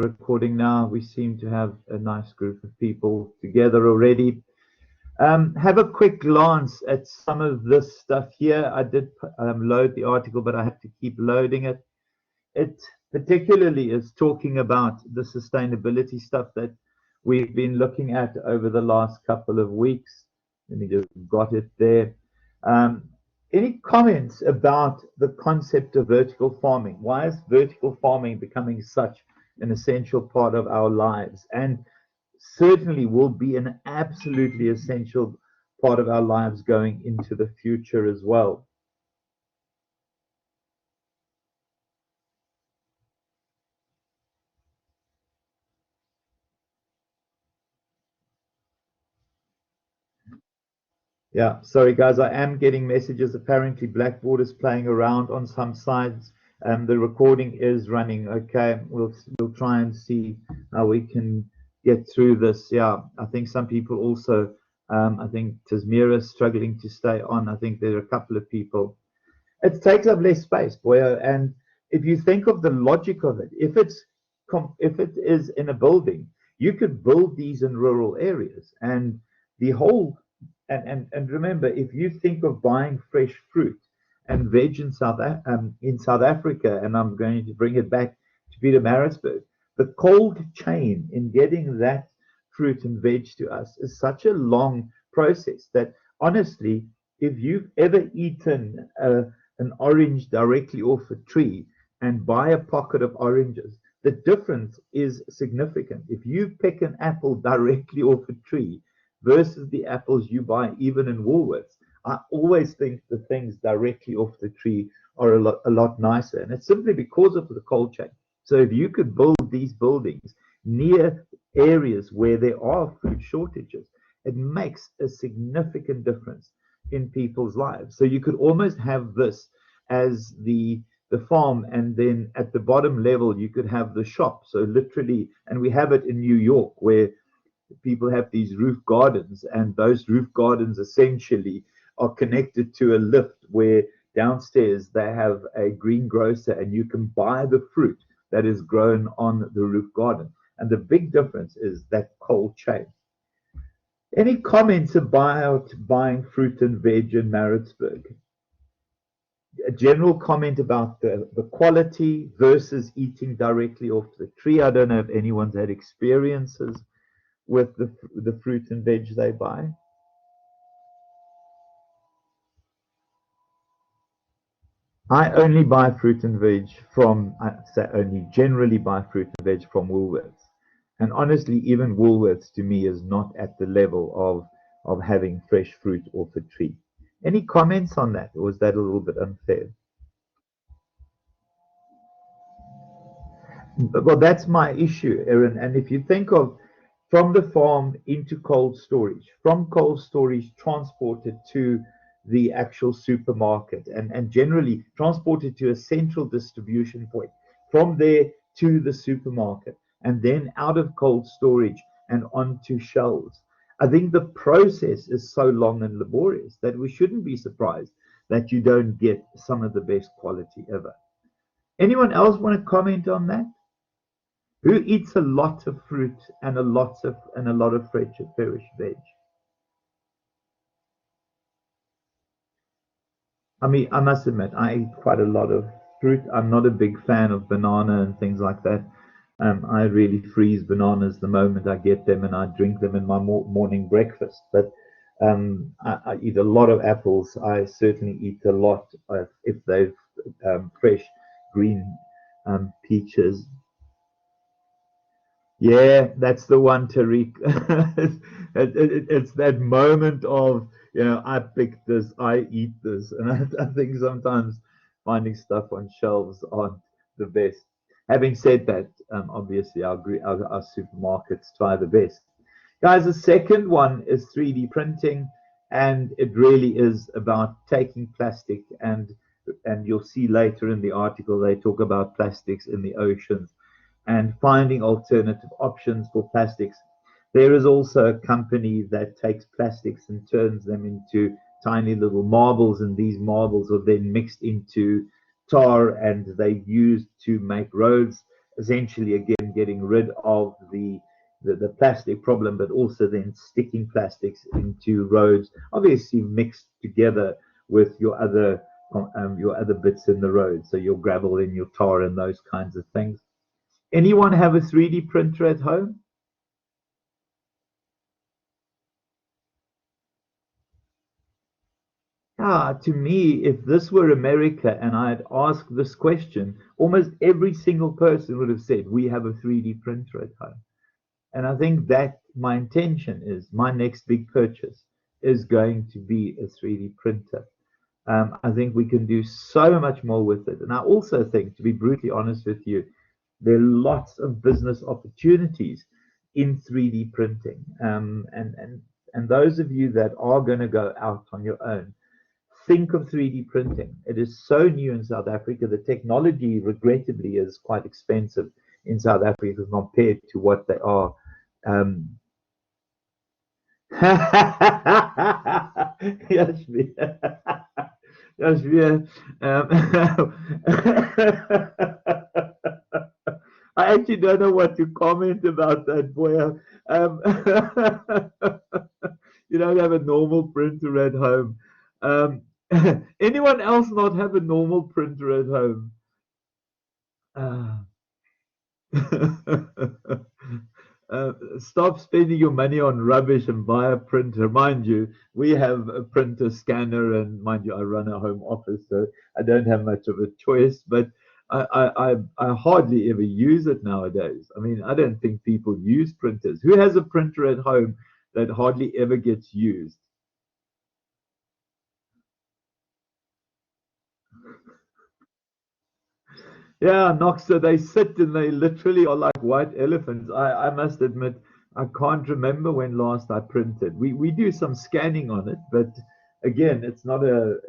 recording now. We seem to have a nice group of people together already. Have a quick glance at some of this stuff here. I did load the article, but I have to keep loading it. It particularly is talking about the sustainability stuff that we've been looking at over the last couple of weeks. Let me just got it there. Any comments about the concept of vertical farming? Why is vertical farming becoming such an essential part of our lives, and certainly will be an absolutely essential part of our lives going into the future as well? Yeah, sorry guys, I am getting messages. Apparently Blackboard is playing around on some sides. The recording is running. Okay, we'll try and see how we can get through this. Yeah, I think some people also, I think Tasmira is struggling to stay on. I think there are a couple of people. It takes up less space, boy. And if you think of the logic of it, if it is in a building, you could build these in rural areas, and the whole and remember, if you think of buying fresh fruit and veg in South Africa, and I'm going to bring it back to Pietermaritzburg, the cold chain in getting that fruit and veg to us is such a long process that honestly, if you've ever eaten an orange directly off a tree and buy a pocket of oranges, the difference is significant. If you pick an apple directly off a tree versus the apples you buy even in Woolworths, I always think the things directly off the tree are a lot nicer. And it's simply because of the cold chain. So if you could build these buildings near areas where there are food shortages, it makes a significant difference in people's lives. So you could almost have this as the farm, and then at the bottom level you could have the shop. So literally, and we have it in New York where people have these roof gardens, and those roof gardens essentially are connected to a lift where downstairs they have a greengrocer, and you can buy the fruit that is grown on the roof garden. And the big difference is that cold chain. Any comments about buying fruit and veg in Maritzburg? A general comment about the quality versus eating directly off the tree. I don't know if anyone's had experiences with the fruit and veg they buy. I only buy fruit and veg from, I say only, generally buy fruit and veg from Woolworths. And honestly, even Woolworths to me is not at the level of having fresh fruit off a tree. Any comments on that, or is that a little bit unfair? Well, that's my issue, Erin. And if you think of from the farm into cold storage, from cold storage transported to the actual supermarket, and generally transported to a central distribution point, from there to the supermarket, and then out of cold storage and onto shelves. I think the process is so long and laborious that we shouldn't be surprised that you don't get some of the best quality ever. Anyone else want to comment on that? Who eats a lot of fruit and a lot of fresh veg? I mean, I must admit, I eat quite a lot of fruit. I'm not a big fan of banana and things like that. I really freeze bananas the moment I get them, and I drink them in my morning breakfast. But I eat a lot of apples. I certainly eat a lot if they've fresh green peaches. Yeah, that's the one, Tariq. It's that moment of, I picked this, I eat this. And I think sometimes finding stuff on shelves aren't the best. Having said that, obviously our supermarkets try the best. Guys, the second one is 3D printing, and it really is about taking plastic, and you'll see later in the article they talk about plastics in the oceans and finding alternative options for plastics. There is also a company that takes plastics and turns them into tiny little marbles, and these marbles are then mixed into tar and they used to make roads. essentially again getting rid of the plastic problem, but also then sticking plastics into roads, obviously mixed together with your other bits in the road, so your gravel and your tar and those kinds of things. Anyone have a 3D printer at home? To me, if this were America and I had asked this question, almost every single person would have said, we have a 3D printer at home. And I think that my intention is my next big purchase is going to be a 3D printer. I think we can do so much more with it. And I also think, to be brutally honest with you, there are lots of business opportunities in 3D printing. And those of you that are going to go out on your own, think of 3D printing. It is so new in South Africa. The technology, regrettably, is quite expensive in South Africa compared to what they are. Yes, yes, I actually don't know what to comment about that, boy. You don't have a normal printer at home. Anyone else not have a normal printer at home? Stop spending your money on rubbish and buy a printer. Mind you, we have a printer scanner, and mind you, I run a home office, so I don't have much of a choice. But I hardly ever use it nowadays. I mean, I don't think people use printers. Who has a printer at home that hardly ever gets used? Yeah, Noxa, they sit and they literally are like white elephants. I must admit, I can't remember when last I printed. We do some scanning on it, but again, it's not a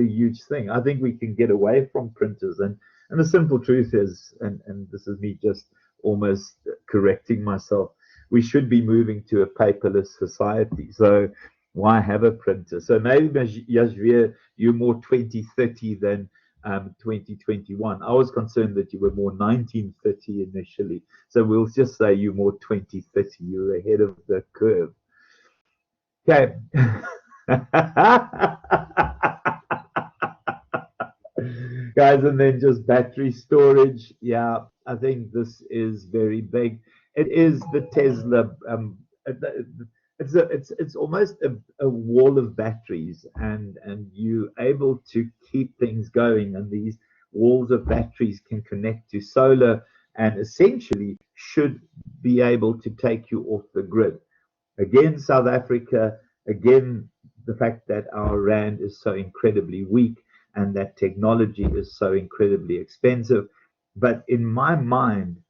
huge thing. I think we can get away from printers, and the simple truth is, and this is me just almost correcting myself, we should be moving to a paperless society. So why have a printer? So maybe Yashvir, you're more 2030 than 2021. I was concerned that you were more 1930 initially. So we'll just say you're more 2030. You're ahead of the curve. Okay. Guys, and then just battery storage. Yeah, I think this is very big. It is the Tesla. It's almost a wall of batteries, and you able to keep things going. And these walls of batteries can connect to solar, and essentially should be able to take you off the grid. Again, South Africa, again, the fact that our rand is so incredibly weak and that technology is so incredibly expensive. But in my mind,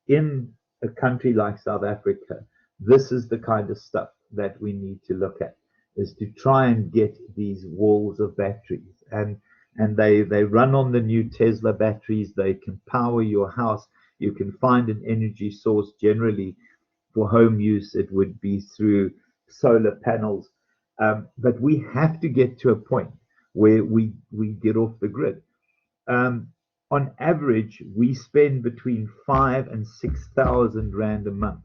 in a country like South Africa, this is the kind of stuff that we need to look at, is to try and get these walls of batteries. And they run on the new Tesla batteries. They can power your house. You can find an energy source. Generally for home use, it would be through solar panels. But we have to get to a point where we get off the grid. Um, on average, we spend between 5 and 6,000 rand a month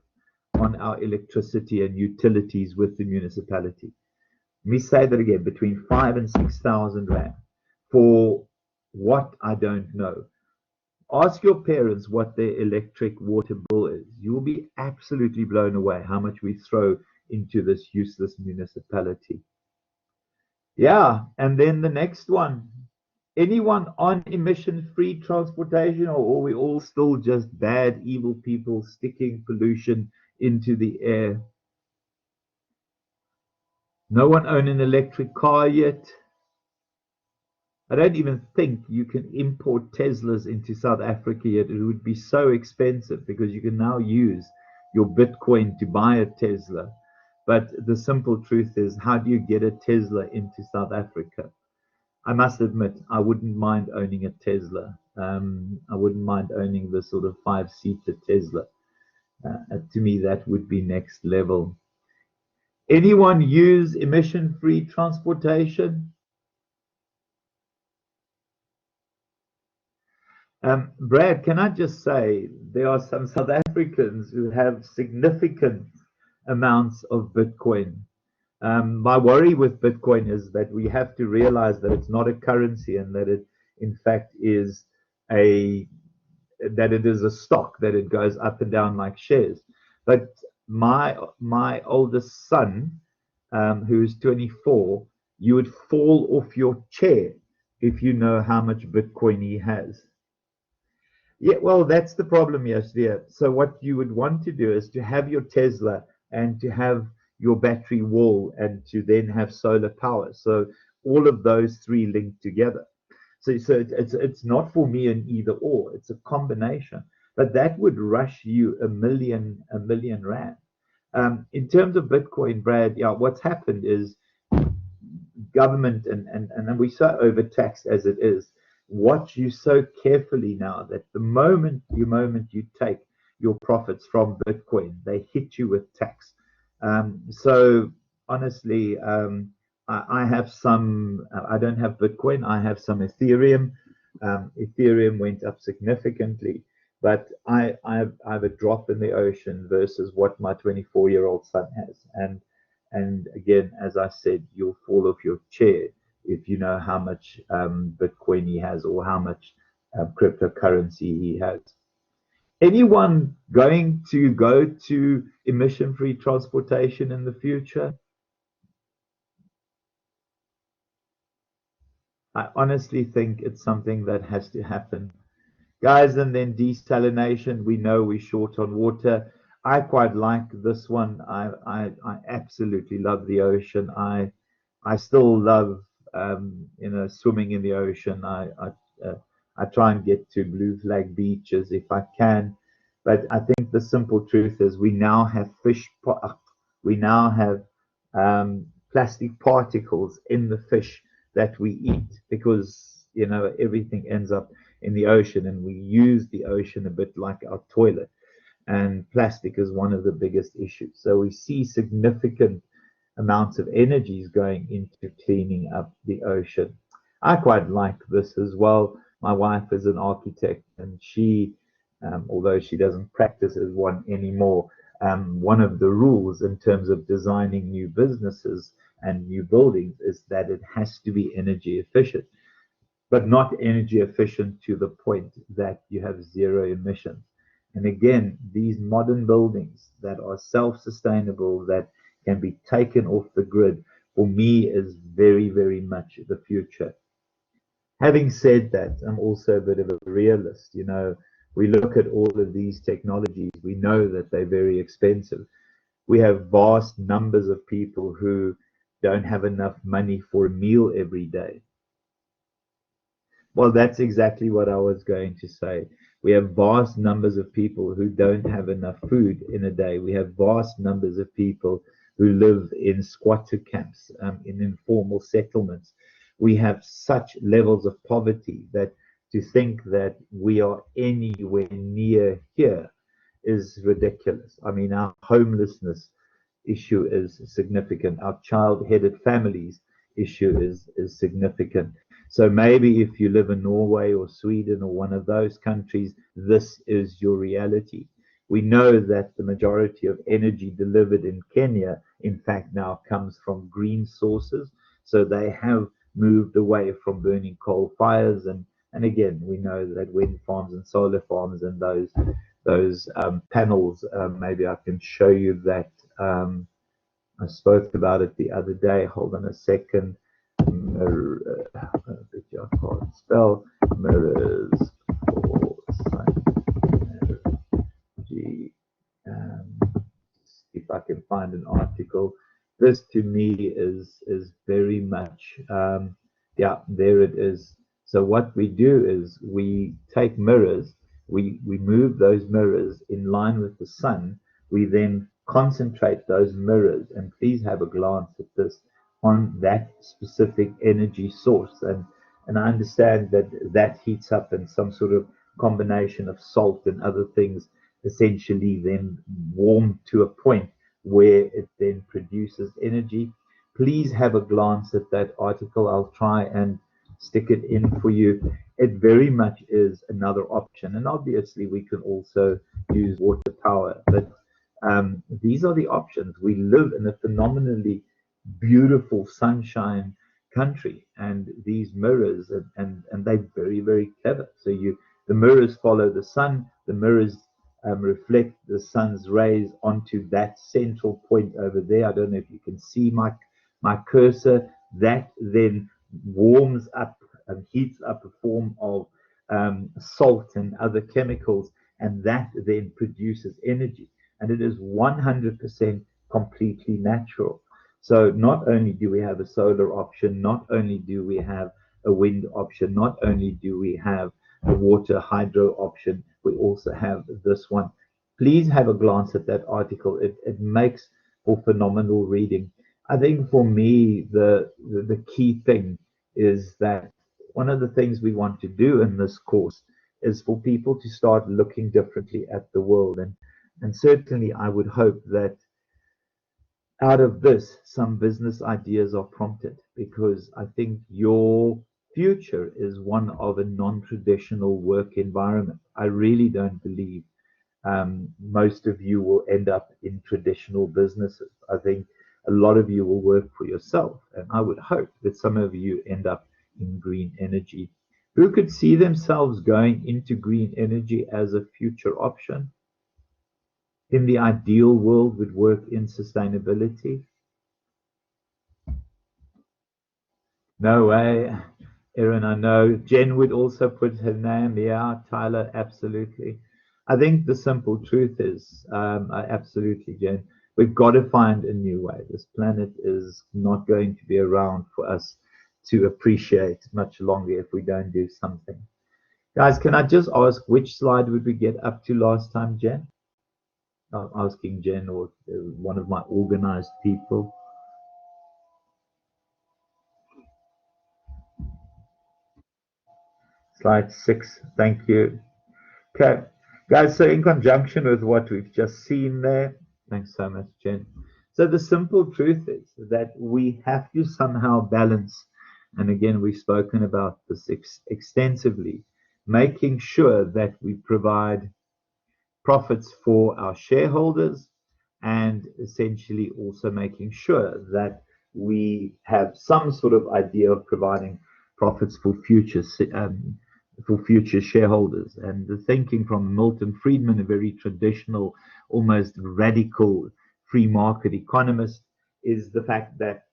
on our electricity and utilities with the municipality. Let me say that again, between 5 and 6,000 rand for what I don't know. Ask your parents what their electric water bill is. You will be absolutely blown away how much we throw into this useless municipality. Yeah, and then the next one. Anyone on emission-free transportation, or are we all still just bad, evil people sticking pollution into the air? No one own an electric car yet. I don't even think you can import Teslas into South Africa yet. It would be so expensive because you can now use your Bitcoin to buy a Tesla. But the simple truth is, how do you get a Tesla into South Africa? I must admit, I wouldn't mind owning a Tesla. I wouldn't mind owning the sort of five-seater Tesla. To me, that would be next level. Anyone use emission-free transportation? Brad, can I just say there are some South Africans who have significant amounts of Bitcoin. My worry with Bitcoin is that we have to realize that it's not a currency and that it, in fact, is a a stock, that it goes up and down like shares. But my oldest son, who's 24, you would fall off your chair if you know how much Bitcoin he has. Yeah, well, that's the problem, yes, dear. So what you would want to do is to have your Tesla and to have your battery wall and to then have solar power. So all of those three linked together. So it's not for me an either or. It's a combination. But that would rush you a million rand. In terms of Bitcoin, Brad, yeah, what's happened is government and we're so overtaxed as it is. Watch you so carefully now that the moment you take your profits from Bitcoin, they hit you with tax. So honestly, I have some. I don't have Bitcoin. I have some Ethereum. Ethereum went up significantly, but I have a drop in the ocean versus what my 24-year-old son has. And again, as I said, you'll fall off your chair if you know how much Bitcoin he has or how much cryptocurrency he has. Anyone going to go to emission-free transportation in the future? I honestly think it's something that has to happen. Guys, and then desalination, we know we're short on water. I quite like this one. I absolutely love the ocean. I still love swimming in the ocean. I try and get to blue flag beaches if I can, but I think the simple truth is we now have we now have plastic particles in the fish that we eat because everything ends up in the ocean, and we use the ocean a bit like our toilet. And plastic is one of the biggest issues. So we see significant amounts of energies going into cleaning up the ocean. I quite like this as well. My wife is an architect, and she, although she doesn't practice as one anymore, one of the rules in terms of designing new businesses and new buildings is that it has to be energy efficient, but not energy efficient to the point that you have zero emissions. And again, these modern buildings that are self-sustainable, that can be taken off the grid, for me is very, very much the future. Having said that, I'm also a bit of a realist. We look at all of these technologies, we know that they're very expensive. We have vast numbers of people who don't have enough money for a meal every day. Well, that's exactly what I was going to say. We have vast numbers of people who don't have enough food in a day. We have vast numbers of people who live in squatter camps, in informal settlements. We have such levels of poverty that to think that we are anywhere near here is ridiculous. I mean, our homelessness issue is significant. Our child-headed families issue is significant. So maybe if you live in Norway or Sweden or one of those countries, this is your reality. We know that the majority of energy delivered in Kenya, in fact, now comes from green sources. So they have moved away from burning coal fires. And again, we know that wind farms and solar farms and those panels, maybe I can show you that. I spoke about it the other day. Hold on a second. I can't spell mirrors for energy. If I can find an article. This to me is very much yeah, there it is. So what we do is we take mirrors, we move those mirrors in line with the sun. We then concentrate those mirrors, and please have a glance at this, on that specific energy source. And I understand that that heats up in some sort of combination of salt and other things, essentially then warm to a point where it then produces energy. Please have a glance at that article. I'll try and stick it in for you. it very much is another option. And obviously, we can also use water power, but these are the options. We live in a phenomenally beautiful sunshine country, and these mirrors, and they're very, very clever. So the mirrors follow the sun, the mirrors reflect the sun's rays onto that central point over there. I don't know if you can see my cursor. That then warms up and heats up a form of salt and other chemicals, and that then produces energy. And it is 100% completely natural. So not only do we have a solar option, not only do we have a wind option, not only do we have a water hydro option, we also have this one. Please have a glance at that article. It makes for phenomenal reading. I think for me, the key thing is that one of the things we want to do in this course is for people to start looking differently at the world. And certainly, I would hope that out of this, some business ideas are prompted, because I think your future is one of a non-traditional work environment. I really don't believe most of you will end up in traditional businesses. I think a lot of you will work for yourself, and I would hope that some of you end up in green energy. Who could see themselves going into green energy as a future option? In the ideal world, would work in sustainability? No way. Erin, I know. Jen would also put her name. Yeah, Tyler, absolutely. I think the simple truth is, absolutely, Jen, we've got to find a new way. This planet is not going to be around for us to appreciate much longer if we don't do something. Guys, can I just ask which slide would we get up to last time, Jen? I'm asking Jen or one of my organized people. Slide 6. Thank you. Okay, guys, so in conjunction with what we've just seen there, thanks so much, Jen. So the simple truth is that we have to somehow balance, and again, we've spoken about this extensively, making sure that we provide profits for our shareholders, and essentially also making sure that we have some sort of idea of providing profits for future shareholders. And the thinking from Milton Friedman, a very traditional, almost radical free market economist, is the fact that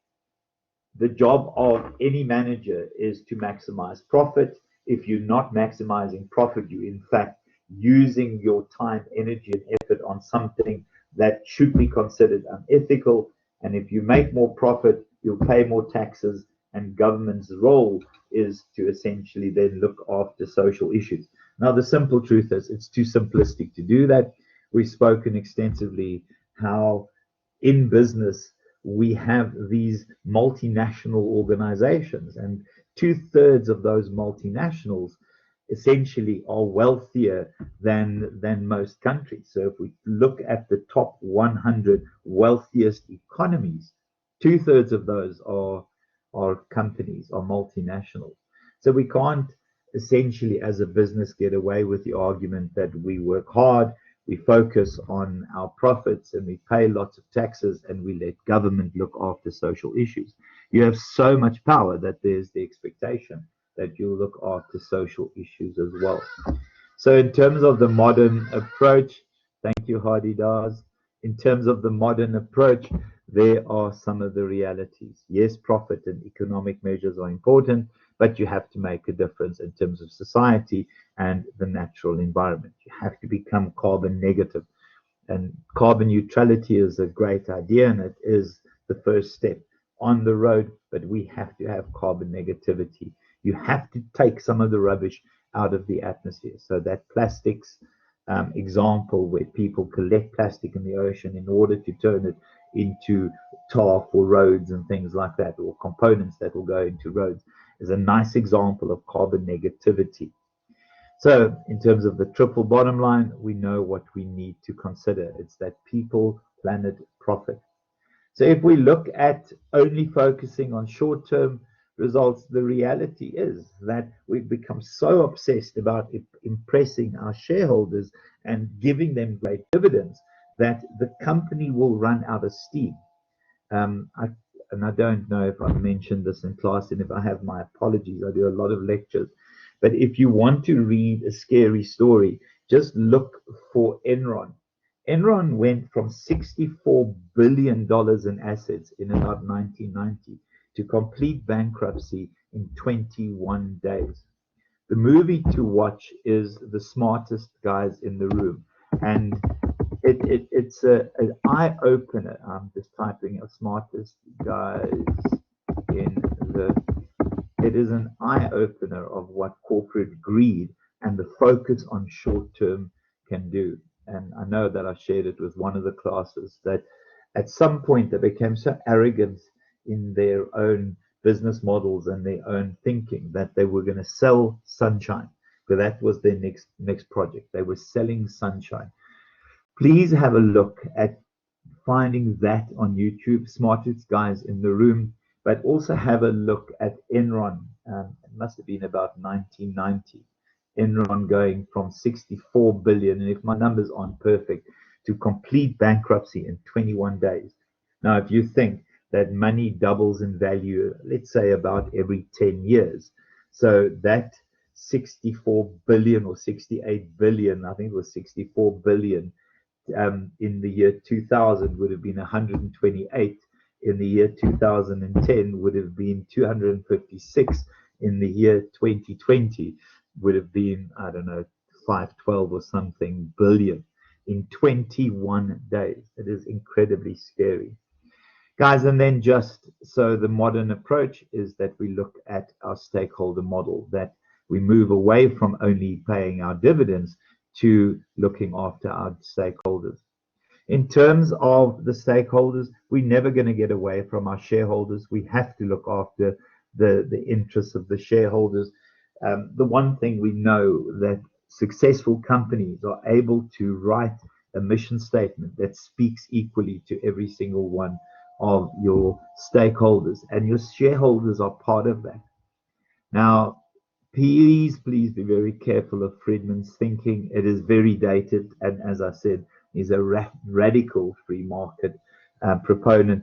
the job of any manager is to maximize profit. If you're not maximizing profit, you in fact using your time, energy, and effort on something that should be considered unethical. And if you make more profit, you'll pay more taxes, and government's role is to essentially then look after social issues. Now, the simple truth is it's too simplistic to do that. We've spoken extensively how in business we have these multinational organizations, and two-thirds of those multinationals essentially are wealthier than most countries. So if we look at the top 100 wealthiest economies, two-thirds of those are companies, are multinationals. So we can't essentially as a business get away with the argument that we work hard, we focus on our profits, and we pay lots of taxes, and we let government look after social issues. You have so much power that there's the expectation that you'll look after social issues as well. So in terms of the modern approach, thank you, Hardy Daz. In terms of the modern approach, there are some of the realities. Yes, profit and economic measures are important, but you have to make a difference in terms of society and the natural environment. You have to become carbon negative. And carbon neutrality is a great idea, and it is the first step on the road, but we have to have carbon negativity. You have to take some of the rubbish out of the atmosphere. So that plastics example where people collect plastic in the ocean in order to turn it into tar for roads and things like that, or components that will go into roads, is a nice example of carbon negativity. So in terms of the triple bottom line, we know what we need to consider. It's that people, planet, profit. So if we look at only focusing on short-term results, the reality is that we've become so obsessed about impressing our shareholders and giving them great dividends that the company will run out of steam. And I don't know if I've mentioned this in class, and if I have, my apologies. I do a lot of lectures. But if you want to read a scary story, just look for Enron. Enron went from $64 billion in assets in about 1990 to complete bankruptcy in 21 days. The movie to watch is The Smartest Guys in the Room. And it's an eye-opener. I'm just typing Smartest Guys in the... It is an eye-opener of what corporate greed and the focus on short-term can do. And I know that I shared it with one of the classes, that at some point they became so arrogant in their own business models and their own thinking that they were going to sell sunshine. So that was their next project. They were selling sunshine. Please have a look at finding that on YouTube, Smartest Guys in the Room, but also have a look at Enron. It must have been about 1990. Enron going from 64 billion, and if my numbers aren't perfect, to complete bankruptcy in 21 days. Now, if you think that money doubles in value, let's say about every 10 years, so that 64 billion or 68 billion, I think it was 64 billion, in the year 2000 would have been 128. In the year 2010 would have been 256. In the year 2020 would have been, I don't know, 512 or something billion in 21 days. It is incredibly scary, guys. And then just so the modern approach is that we look at our stakeholder model, that we move away from only paying our dividends to looking after our stakeholders. In terms of the stakeholders, we're never going to get away from our shareholders. We have to look after the interests of the shareholders. The one thing we know, that successful companies are able to write a mission statement that speaks equally to every single one of your stakeholders, and your shareholders are part of that. Now, please be very careful of Friedman's thinking. It is very dated, and as I said, he's a radical free market proponent.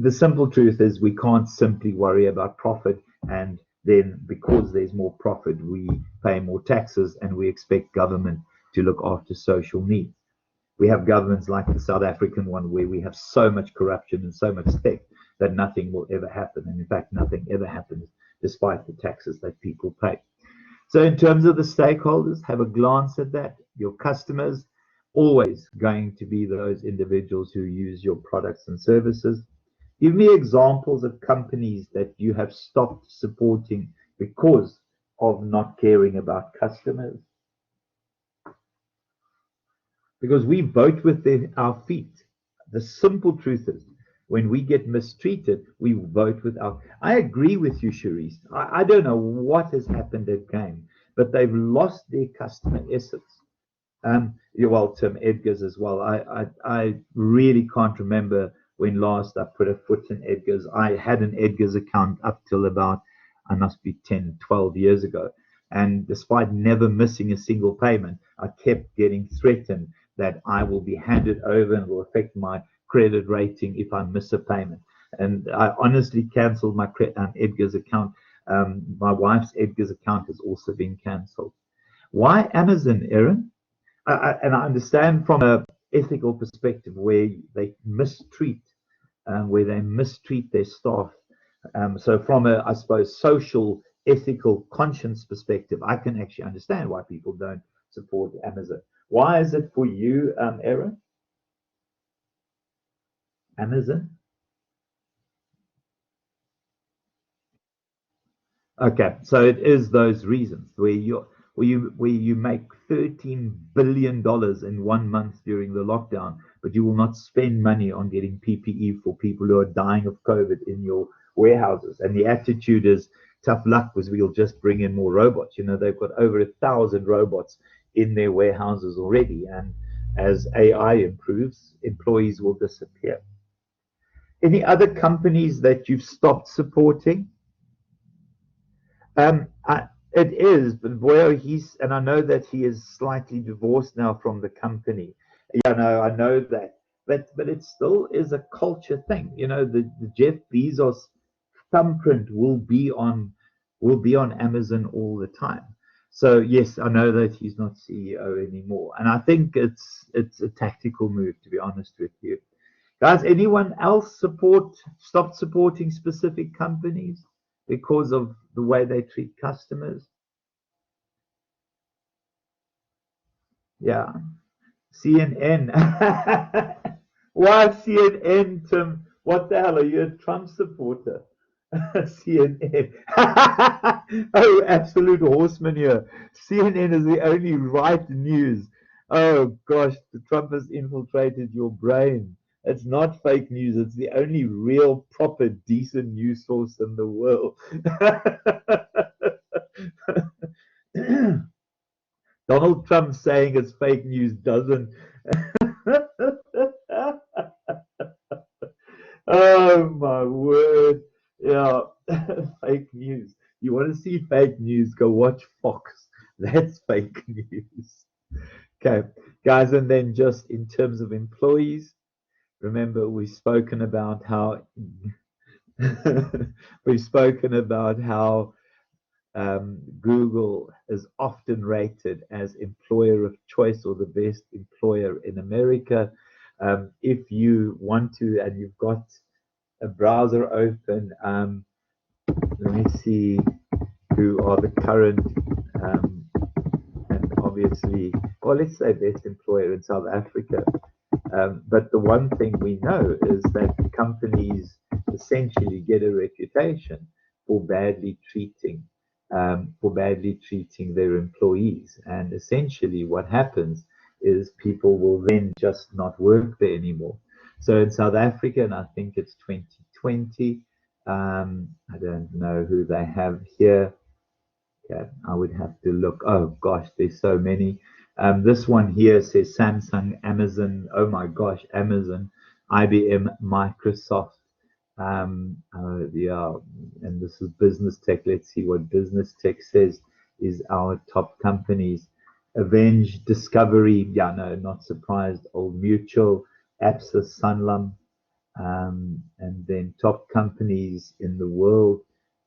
The simple truth is we can't simply worry about profit, and then because there's more profit, we pay more taxes and we expect government to look after social needs. We have governments like the South African one where we have so much corruption and so much theft that nothing will ever happen. And in fact, nothing ever happens despite the taxes that people pay. So in terms of the stakeholders, have a glance at that. Your customers, always going to be those individuals who use your products and services. Give me examples of companies that you have stopped supporting because of not caring about customers. Because we vote with our feet. The simple truth is, when we get mistreated, we vote with our... I agree with you, Sharice. I don't know what has happened at GAME, but they've lost their customer essence. You're welcome, Edgar's as well. I really can't remember when last I put a foot in Edgar's. I had an Edgar's account up till about, I must be 10, 12 years ago. And despite never missing a single payment, I kept getting threatened that I will be handed over and will affect my credit rating if I miss a payment. And I honestly canceled my Edgar's account. My wife's Edgar's account has also been canceled. Why Amazon, Aaron? And I understand from an ethical perspective where they mistreat their staff. So from a, I suppose, social, ethical, conscience perspective, I can actually understand why people don't support Amazon. Why is it for you, Aaron? Amazon? Okay, so it is those reasons where you make $13 billion in 1 month during the lockdown, but you will not spend money on getting PPE for people who are dying of COVID in your warehouses. And the attitude is tough luck, because we'll just bring in more robots. You know, they've got over 1,000 robots in their warehouses already. And as AI improves, employees will disappear. Any other companies that you've stopped supporting? It is, but boy, and I know that he is slightly divorced now from the company. Yeah, no, I know that, but it still is a culture thing. The Jeff Bezos thumbprint will be on Amazon all the time. So yes, I know that he's not CEO anymore, and I think it's a tactical move, to be honest with you. Guys, anyone else stopped supporting specific companies because of the way they treat customers? Yeah. CNN. Why CNN, Tim? What the hell? Are you a Trump supporter? CNN. Oh, absolute horseman here. CNN is the only right news. Oh, gosh, the Trump has infiltrated your brain. It's not fake news. It's the only real, proper, decent news source in the world. Donald Trump saying it's fake news doesn't. Oh my word. Yeah, fake news. You want to see fake news? Go watch Fox. That's fake news. Okay, guys, and then just in terms of employees, remember we've spoken about how Google is often rated as employer of choice or the best employer in America. If you want to, and you've got a browser open, let me see who are the current, um, and obviously, well, let's say best employer in South Africa. But the one thing we know is that companies essentially get a reputation for badly treating their employees. And essentially, what happens is people will then just not work there anymore. So in South Africa, and I think it's 2020, I don't know who they have here. Okay, I would have to look. Oh gosh, there's so many. This one here says Samsung, Amazon. Oh my gosh, Amazon, IBM, Microsoft. Yeah, and this is Business Tech. Let's see what Business Tech says is our top companies. Avenge, Discovery. Yeah, no, not surprised. Old Mutual, Absa, Sanlam, and then top companies in the world,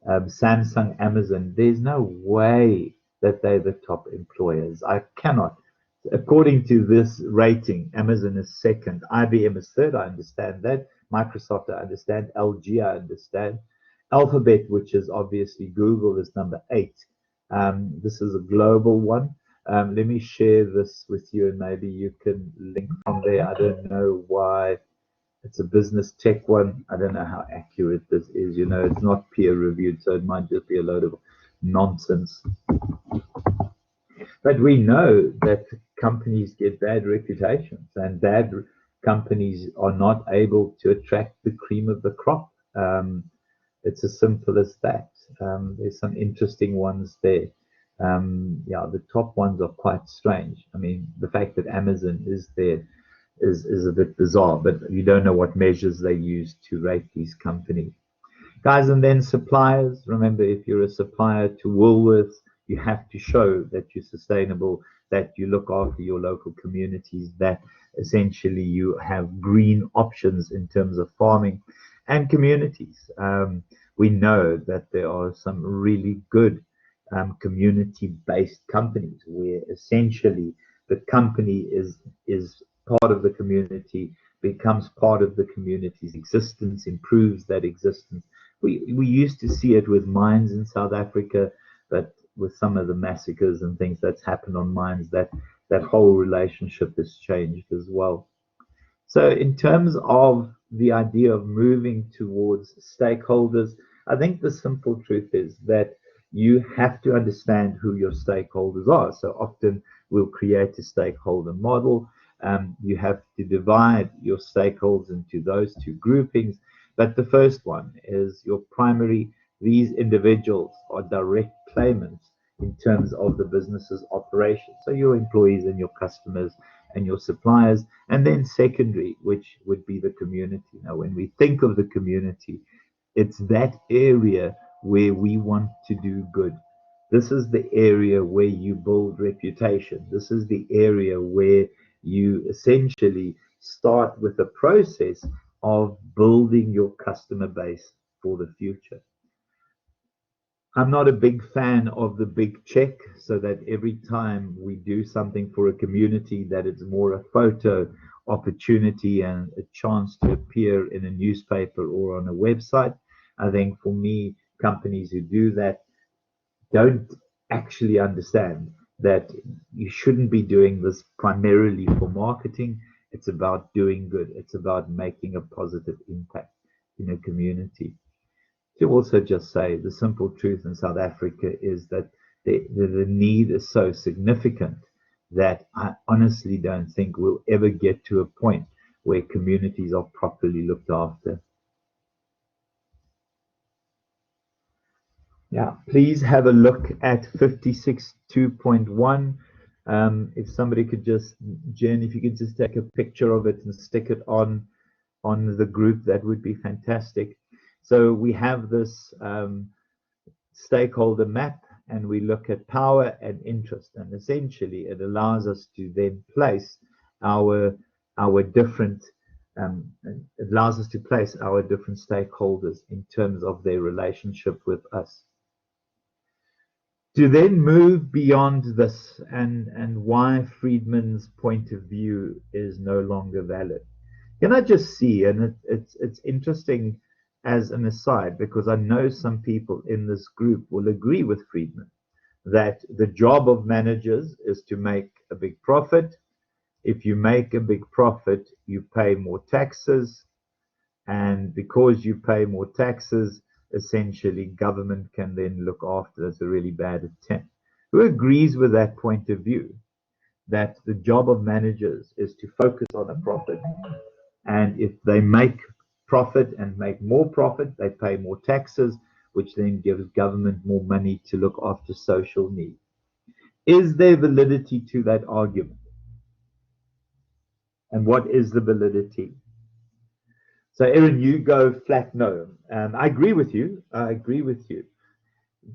Samsung, Amazon. There's no way that they're the top employers. I cannot. According to this rating, Amazon is second, IBM is third. I understand that. Microsoft, I understand. LG, I understand. Alphabet, which is obviously Google, is number eight. This is a global one. Let me share this with you, and maybe you can link from there. I don't know why it's a business tech one. I don't know how accurate this is. It's not peer reviewed, so it might just be a load of nonsense. But we know that companies get bad reputations, and bad companies are not able to attract the cream of the crop. It's as simple as that. There's some interesting ones there. Yeah, the top ones are quite strange. I mean, the fact that Amazon is there is a bit bizarre, but you don't know what measures they use to rate these companies. Guys, and then suppliers. Remember, if you're a supplier to Woolworths, you have to show that you're sustainable, that you look after your local communities, that essentially you have green options in terms of farming and communities. We know that there are some really good community-based companies where essentially the company is part of the community, becomes part of the community's existence, improves that existence. We used to see it with mines in South Africa, but with some of the massacres and things that's happened on mines, that whole relationship has changed as well. So, in terms of the idea of moving towards stakeholders, I think the simple truth is that you have to understand who your stakeholders are. So, often we'll create a stakeholder model. You have to divide your stakeholders into those two groupings. But the first one is your primary, these individuals are direct claimants in terms of the business's operation. So, your employees and your customers and your suppliers, and then secondary, which would be the community. Now, when we think of the community, it's that area where we want to do good. This is the area where you build reputation. This is the area where you essentially start with a process of building your customer base for the future. I'm not a big fan of the big check, so that every time we do something for a community, that it's more a photo opportunity and a chance to appear in a newspaper or on a website. I think for me, companies who do that don't actually understand that you shouldn't be doing this primarily for marketing. It's about doing good. It's about making a positive impact in a community. To also just say the simple truth in South Africa is that the need is so significant that I honestly don't think we'll ever get to a point where communities are properly looked after. Yeah, please have a look at 56.2.1. If somebody could just, Jen, if you could just take a picture of it and stick it on the group, that would be fantastic. So we have this stakeholder map, and we look at power and interest, and essentially it allows us to then place our different it allows us to place our different stakeholders in terms of their relationship with us. To then move beyond this and why Friedman's point of view is no longer valid. Can I just see, and it's interesting as an aside, because I know some people in this group will agree with Friedman that the job of managers is to make a big profit. If you make a big profit, you pay more taxes. And because you pay more taxes, essentially government can then look after. That's a really bad attempt. Who agrees with that point of view? That the job of managers is to focus on a profit. And if they make profit and make more profit, they pay more taxes, which then gives government more money to look after social needs. Is there validity to that argument? And what is the validity? So, Aaron, you go flat no. I agree with you. I agree with you.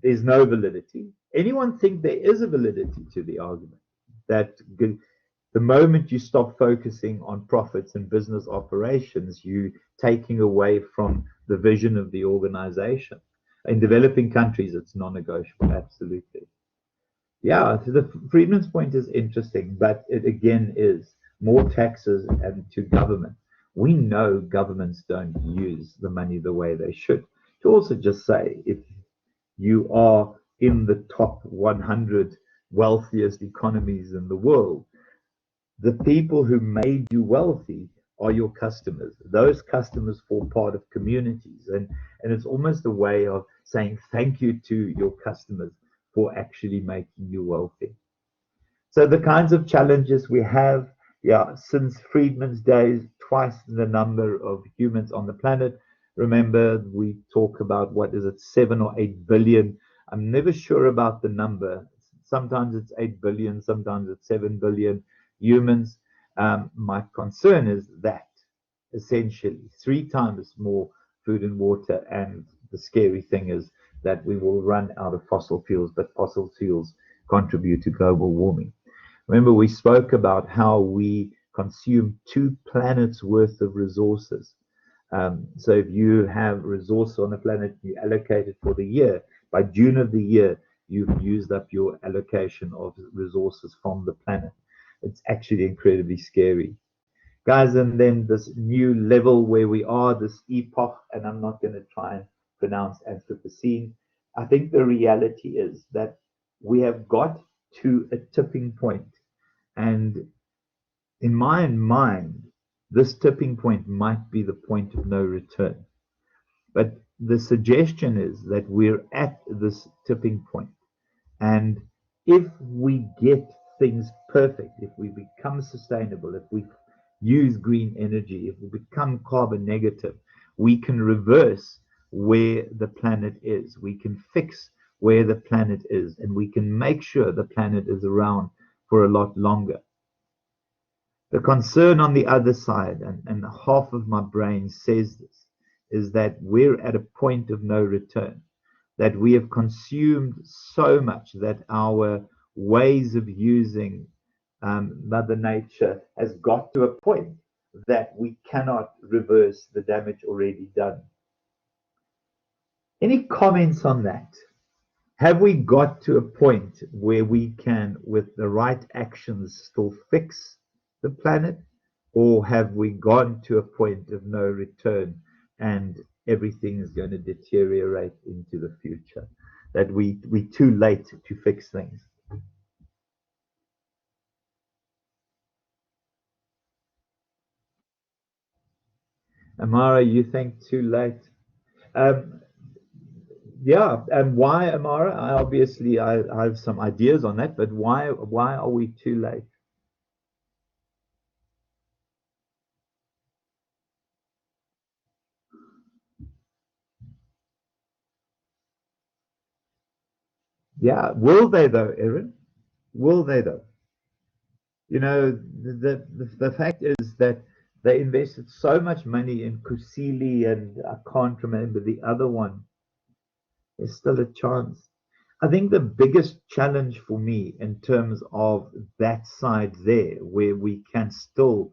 There's no validity. Anyone think there is a validity to the argument that the moment you stop focusing on profits and business operations, you taking away from the vision of the organization? In developing countries, it's non-negotiable, absolutely. Yeah, so the Friedman's point is interesting, but it again is more taxes and to government. We know governments don't use the money the way they should. To also just say, if you are in the top 100 wealthiest economies in the world, the people who made you wealthy are your customers. Those customers form part of communities. And it's almost a way of saying thank you to your customers for actually making you wealthy. So the kinds of challenges we have, yeah, since Friedman's days, twice the number of humans on the planet. Remember, we talk about, what is it, 7 or 8 billion. I'm never sure about the number. Sometimes it's 8 billion, sometimes it's 7 billion humans. My concern is that essentially 3 times more food and water, and the scary thing is that we will run out of fossil fuels, but fossil fuels contribute to global warming. Remember, we spoke about how we consume 2 planets worth of resources. So if you have resource on a planet, you allocate it for the year. By June of the year, you've used up your allocation of resources from the planet. It's actually incredibly scary. Guys, and then this new level where we are, this epoch, and I'm not going to try and pronounce Anthropocene. I think the reality is that we have got to a tipping point. And in my mind, this tipping point might be the point of no return. But the suggestion is that we're at this tipping point. And if we get things perfect, if we become sustainable, if we use green energy, if we become carbon negative, we can reverse where the planet is. We can fix where the planet is, and we can make sure the planet is around for a lot longer. The concern on the other side, and half of my brain says this, is that we're at a point of no return. that we have consumed so much that our ways of using Mother Nature has got to a point that we cannot reverse the damage already done. Any comments on that? Have we got to a point where we can, with the right actions, still fix the planet? Or have we gone to a point of no return and everything is going to deteriorate into the future? That we're too late to fix things? Amara, you think too late? Um, yeah, and why, Amara? I have some ideas on that, but why are we too late? Yeah, will they though, Erin? Will they though? You know, the fact is that they invested so much money in Kusili, and I can't remember the other one. There's still a chance. I think the biggest challenge for me in terms of that side there, where we can still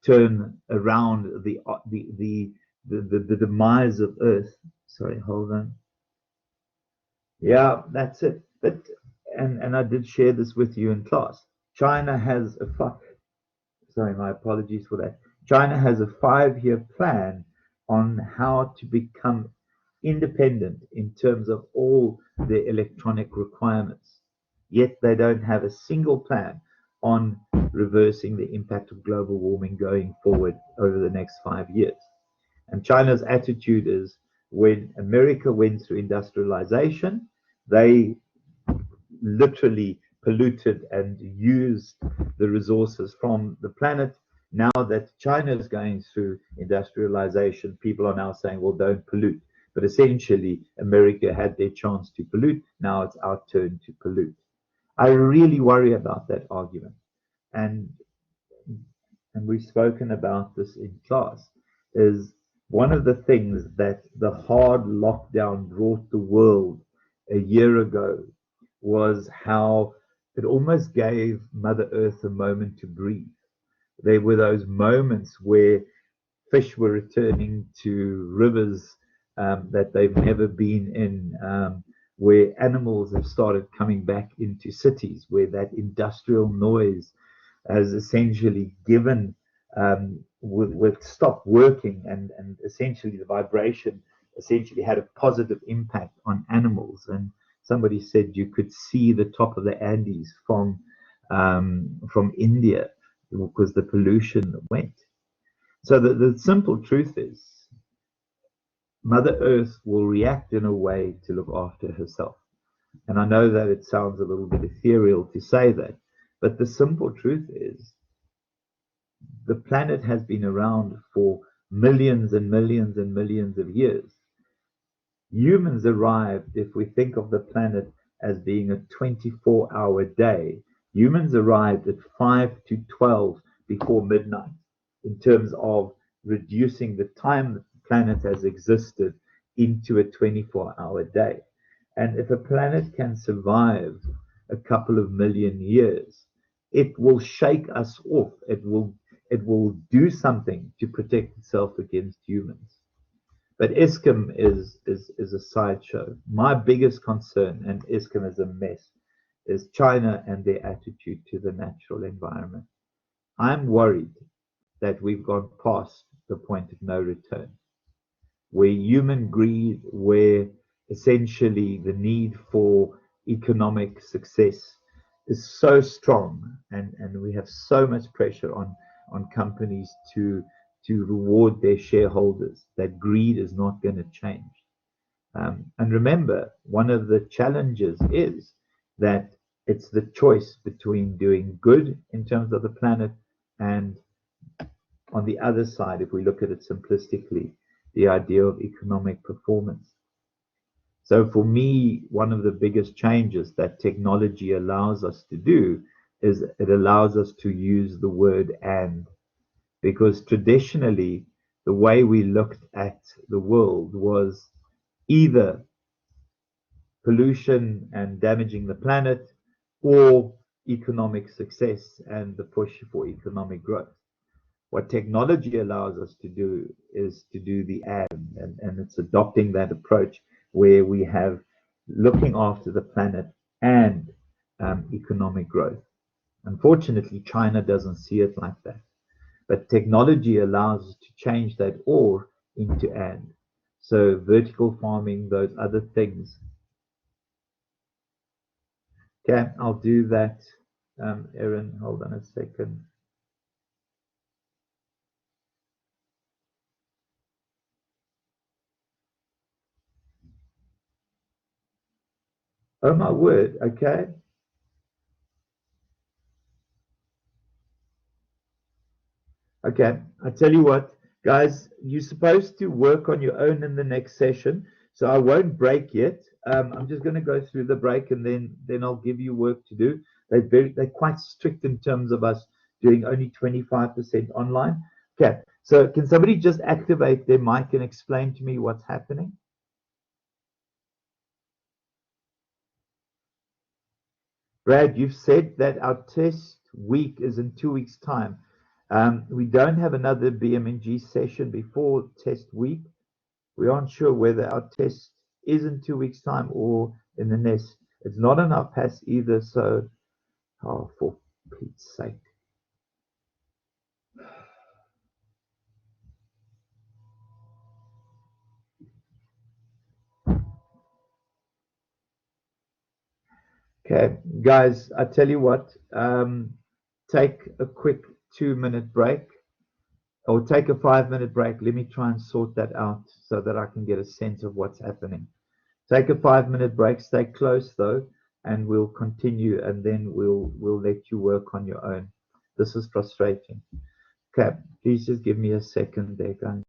turn around the demise of Earth. Sorry, hold on. Yeah, that's it. But and I did share this with you in class. China has a sorry, my apologies for that. China has a 5-year plan on how to become independent in terms of all their electronic requirements. Yet they don't have a single plan on reversing the impact of global warming going forward over the next 5 years. And China's attitude is when America went through industrialization, they literally polluted and used the resources from the planet. Now that China is going through industrialization, people are now saying, well, don't pollute. But essentially, America had their chance to pollute. Now it's our turn to pollute. I really worry about that argument. And and we've spoken about this in class, is one of the things that the hard lockdown brought the world a year ago was how it almost gave Mother Earth a moment to breathe. There were those moments where fish were returning to rivers that they've never been in, where animals have started coming back into cities, where that industrial noise has essentially given with stopped working, and essentially the vibration essentially had a positive impact on animals. And somebody said you could see the top of the Andes from India because the pollution went. So the simple truth is Mother Earth will react in a way to look after herself. And I know that it sounds a little bit ethereal to say that, but the simple truth is the planet has been around for millions and millions and millions of years. Humans arrived, if we think of the planet as being a 24-hour day, humans arrived at 5 to 12 before midnight in terms of reducing the time that the planet has existed into a 24-hour day. And if a planet can survive a couple of million years, it will shake us off. It will do something to protect itself against humans. But Eskom is a sideshow. My biggest concern, and Eskom is a mess, is China and their attitude to the natural environment. I'm worried that we've gone past the point of no return, where human greed, where essentially the need for economic success is so strong, and we have so much pressure on companies to reward their shareholders, that greed is not going to change. And remember, one of the challenges is that it's the choice between doing good in terms of the planet and, on the other side, if we look at it simplistically, the idea of economic performance. So for me, one of the biggest changes that technology allows us to do is it allows us to use the word and, because traditionally the way we looked at the world was either pollution and damaging the planet, or economic success and the push for economic growth. What technology allows us to do is to do the and it's adopting that approach where we have looking after the planet and economic growth. Unfortunately, China doesn't see it like that. But technology allows us to change that or into and. So vertical farming, those other things. Okay, I'll do that. Erin, hold on a second. Oh my word, okay. Okay, I tell you what, guys, you're supposed to work on your own in the next session, so I won't break yet. I'm just going to go through the break and then I'll give you work to do. They're quite strict in terms of us doing only 25% online. Okay, so can somebody just activate their mic and explain to me what's happening? Brad, you've said that our test week is in 2 weeks' time. We don't have another BMNG session before test week. We aren't sure whether our test is in 2 weeks' time or in the next. It's not on our pass either, so, oh, for Pete's sake. Okay, guys, I tell you what, take a quick 2 minute break or take a 5 minute break. Let me try and sort that out so that I can get a sense of what's happening. Take a 5 minute break, stay close though, and we'll continue and then we'll let you work on your own. This is frustrating. Okay, please just give me a second there, guys.